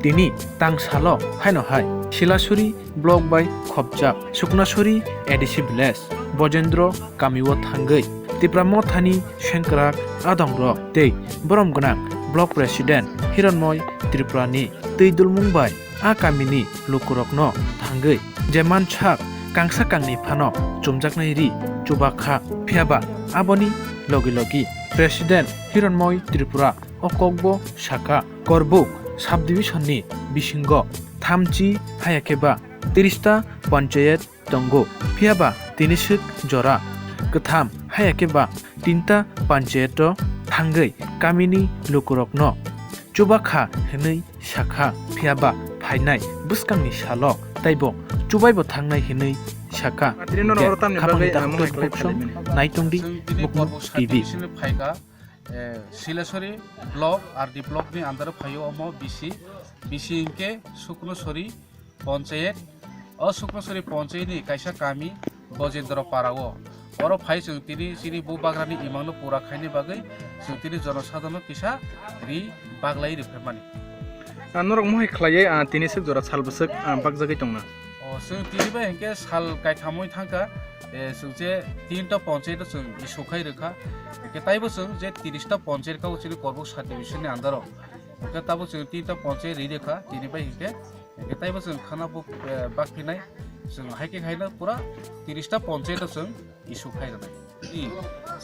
তিনি তাংসাল হাইনহাই শিলাসুরি ব্লক বাই খবজাক সুকনাসুরি एडिसि ভিলেজ বজেন্দ্র কামিও থাঙ্গৈ তিপ্রাম থানি সেংক্রাক আদংর তৈ বরমগনাং ব্লক প্রেসিডেন্ট হিরণময় ত্রিপুরানি তৈদুলমুং বাই আ কামিনি লুকুরকনো থাঙ্গৈ যে মানছাক কাংসা কাংনি ফানো চুমজাকনাই রি চুবাখা ফিয়াবা আবনি লগি লগি প্রেসিডেন্ট হিরণময় ত্রিপুরা অকগব শাখা করবুক সাব ডিভিশনनि बिसिंग थामथि हायाखेबा 30टा पन्चायत दंगो फियाबा तिनिसुक जरा गथाम हायाखेबा 3टा पन्चायत थांगै गामिनि लुकुरकनो चुबाखा हनै शाखा फियाबा फाइनाय बुसकांनि साल ताइबो चुबाइबो थांनाय हनै शाखा नाइतंदि टिभि শিলাসরি ব্লক আর ডি ব্লকনি আন্দার ফাইও অম বিসি ইনকে শুকনসরি পঞ্চায়েত শুকনসরি পঞ্চায়েতনি কাইসা কামি বজেন্দ্র পাড়াও অর ফাই जों তিনি সিনি বু বাগরানি ইমাংনো পুরা খাইনি বাগৈ जों তিনি জনসাধারণ কিসা রি বাগলাই রিফেমানি নরক মহাই খ্লাयै তিনি সুক জरा सालबसक बागजागै दंना जों तिनिबा हेंके साल गायथामै थांका जों जे 3टा पन्चायत जों इसुखाय रोखा ताइबो जों जे 30टा पन्चायत का उचित करबुक साब डिभिजननि आन्दाराव ताबो जों 3टा पन्चायत रि रोखा तिनिबाय हेंके ताइबो जों खाना बाखिनाय जों हाइके हाइना पुरा 30टा पन्चायत जों इसुखाय रोनाय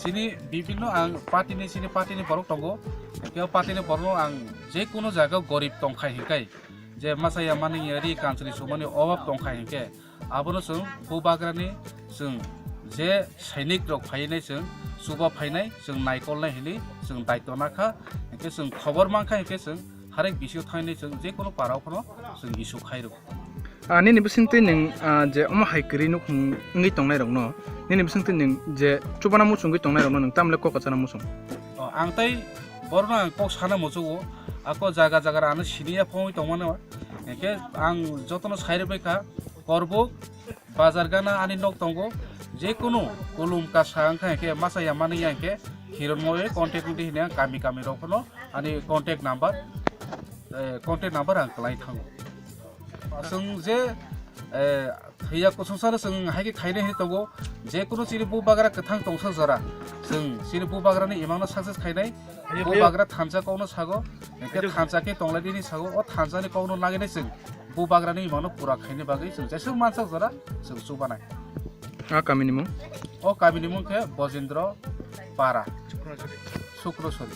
सिनि विभिन्न आं पार्टीनि बरक दंगो के पार्टीनि बरक आं जे कोनो जायगायाव गरिब दंखाय हेंखाय जे मासाया मानि रि कान्ट्रि सुमानि अभाब दंखाय हेंके आबोनो जों बुबाग्रानि जों जे सैनिक रक फायनाय जों सुबा फायनाय जों नायकलनाय हेलि जों दायित्व नाखा हेंके जों खबर मांखा हेंके जों हारेक बिसियाव थांनाय जों जे कोनो पारावखनो जों इसु खायरो निनि बिसिंते नों जे अमा हाइकरि नुख नङै तंनाय रंनो निनि बिसिंते नों जे चुबाना मुसुंगै तंनाय रंनो नों तामले ककाचाना मुसुं आं तै बरनो आं कक साना मुसुगो आको जागा जागा आनो सिनिया फङै तंमानो हेंके आं जतनो साइरबायखा करबुक बाजार गाना आनि नक दंगो जे कोनो कुलुम का सांखा हेंके मासाया मानि हेंके हिरनमय कन्टेक्ट नि हिना गामि गामि रखनो आनि कन्टेक्ट नाम्बार आं क्लाइ थांगो जों जे हैया कसंसार जों हाइके खायने हे दंगो जे कोनो सिरि बु बाग्रा गथां दंसा जरा जों सिरि बु बाग्रानि इमांनो साक्सेस खायनाय बु बाग्रा थानजा कौनो सागो हेंके थानजाके तंलायदिनि सागो अ थानजानि कौनो नागिनाय जों बु बाग्रानि इमांनो पुरा खायने बागै जों जेसो मानसा जरा जों सुबानाय कामिनि मुं कामिनि मुंखे बजेन्द्र पारा शुक्रसरी